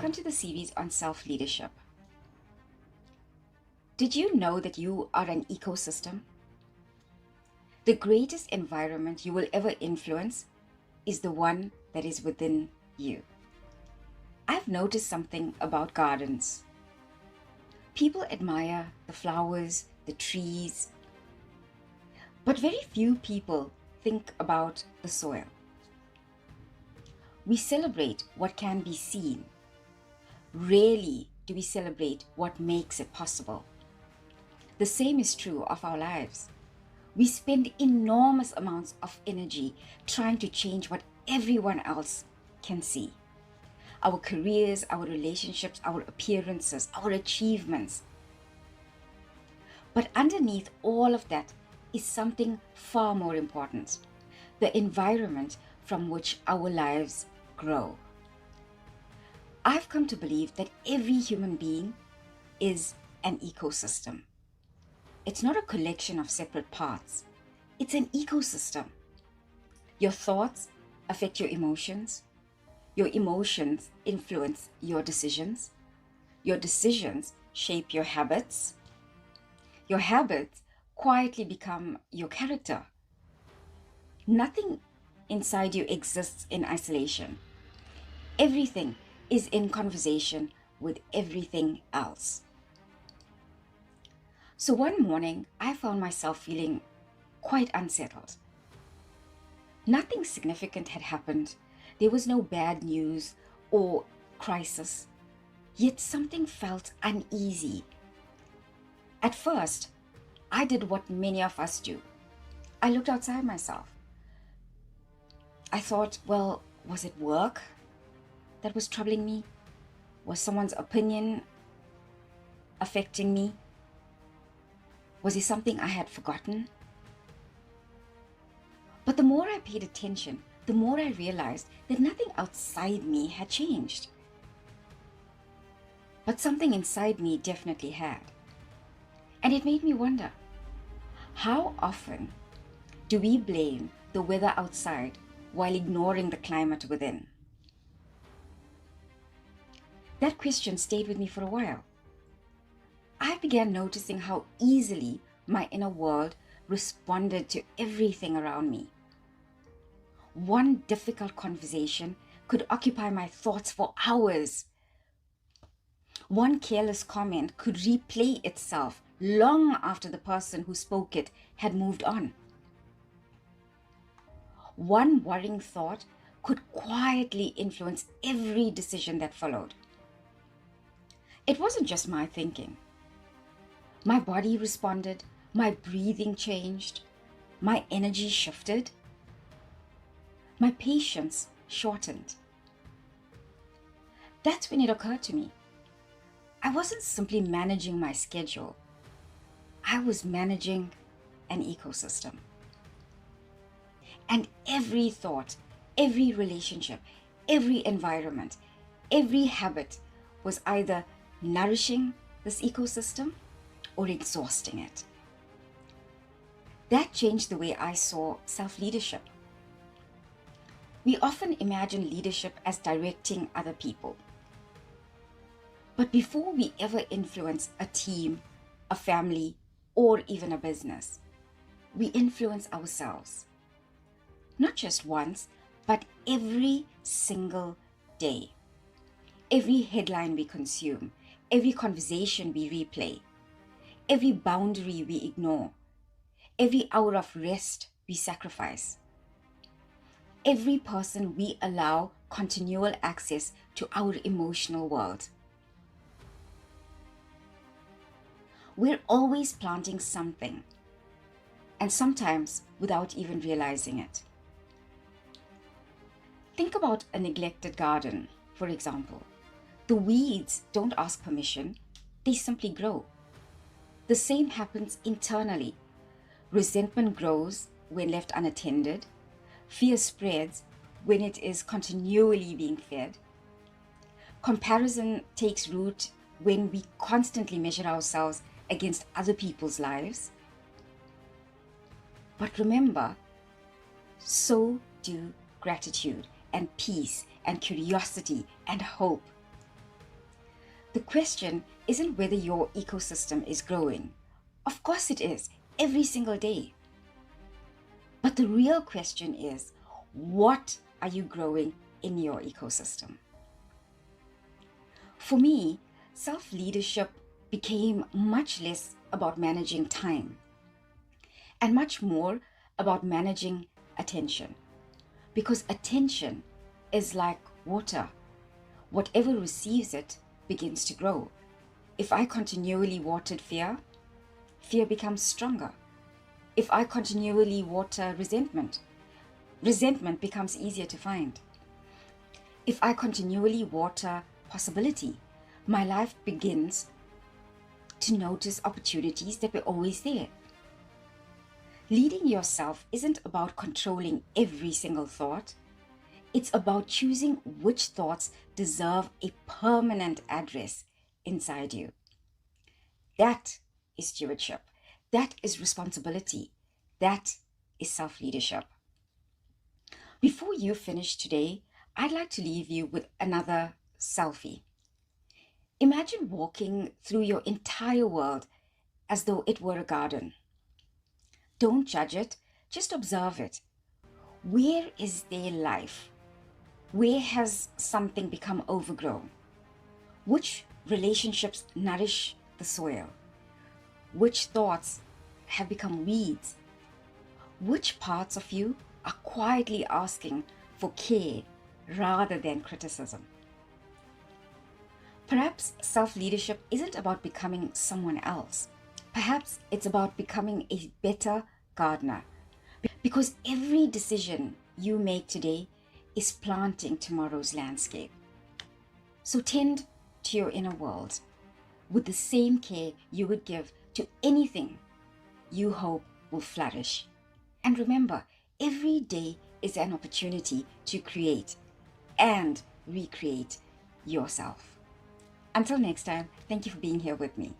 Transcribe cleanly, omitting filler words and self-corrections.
Welcome to the series on self-leadership. Did you know that you are an ecosystem? The greatest environment you will ever influence is the one that is within you. I've noticed something about gardens. People admire the flowers, the trees, but very few people think about the soil. We celebrate what can be seen. Rarely do we celebrate what makes it possible. The same is true of our lives. We spend enormous amounts of energy trying to change what everyone else can see. Our careers, our relationships, our appearances, our achievements. But underneath all of that is something far more important: the environment from which our lives grow. I've come to believe that every human being is an ecosystem. It's not a collection of separate parts. It's an ecosystem. Your thoughts affect your emotions. Your emotions influence your decisions. Your decisions shape your habits. Your habits quietly become your character. Nothing inside you exists in isolation. Everything is in conversation with everything else. So one morning, I found myself feeling quite unsettled. Nothing significant had happened. There was no bad news or crisis. Yet something felt uneasy. At first, I did what many of us do. I looked outside myself. I thought, well, was it work that was troubling me? Was someone's opinion affecting me? Was it something I had forgotten? But the more I paid attention, the more I realized that nothing outside me had changed. But something inside me definitely had. And it made me wonder, how often do we blame the weather outside while ignoring the climate within? That question stayed with me for a while. I began noticing how easily my inner world responded to everything around me. One difficult conversation could occupy my thoughts for hours. One careless comment could replay itself long after the person who spoke it had moved on. One worrying thought could quietly influence every decision that followed. It wasn't just my thinking. My body responded, my breathing changed, my energy shifted, my patience shortened. That's when it occurred to me. I wasn't simply managing my schedule. I was managing an ecosystem. And every thought, every relationship, every environment, every habit was either nourishing this ecosystem or exhausting it. That changed the way I saw self-leadership. We often imagine leadership as directing other people. But before we ever influence a team, a family, or even a business, we influence ourselves. Not just once, but every single day. Every headline we consume, every conversation we replay, every boundary we ignore, every hour of rest we sacrifice, every person we allow continual access to our emotional world. We're always planting something, and sometimes without even realizing it. Think about a neglected garden, for example. The weeds don't ask permission, they simply grow. The same happens internally. Resentment grows when left unattended. Fear spreads when it is continually being fed. Comparison takes root when we constantly measure ourselves against other people's lives. But remember, so do gratitude and peace and curiosity and hope. The question isn't whether your ecosystem is growing. Of course it is, every single day. But the real question is, what are you growing in your ecosystem? For me, self-leadership became much less about managing time and much more about managing attention. Because attention is like water. Whatever receives it begins to grow. If I continually watered fear, fear becomes stronger. If I continually water resentment, resentment becomes easier to find. If I continually water possibility, my life begins to notice opportunities that were always there. Leading yourself isn't about controlling every single thought. It's about choosing which thoughts deserve a permanent address inside you. That is stewardship. That is responsibility. That is self-leadership. Before you finish today, I'd like to leave you with another selfie. Imagine walking through your entire world as though it were a garden. Don't judge it, just observe it. Where is there life? Where has something become overgrown? Which relationships nourish the soil? Which thoughts have become weeds? Which parts of you are quietly asking for care rather than criticism? Perhaps self-leadership isn't about becoming someone else. Perhaps it's about becoming a better gardener. Because every decision you make today is planting tomorrow's landscape. So tend to your inner world with the same care you would give to anything you hope will flourish. And remember, every day is an opportunity to create and recreate yourself. Until next time, thank you for being here with me.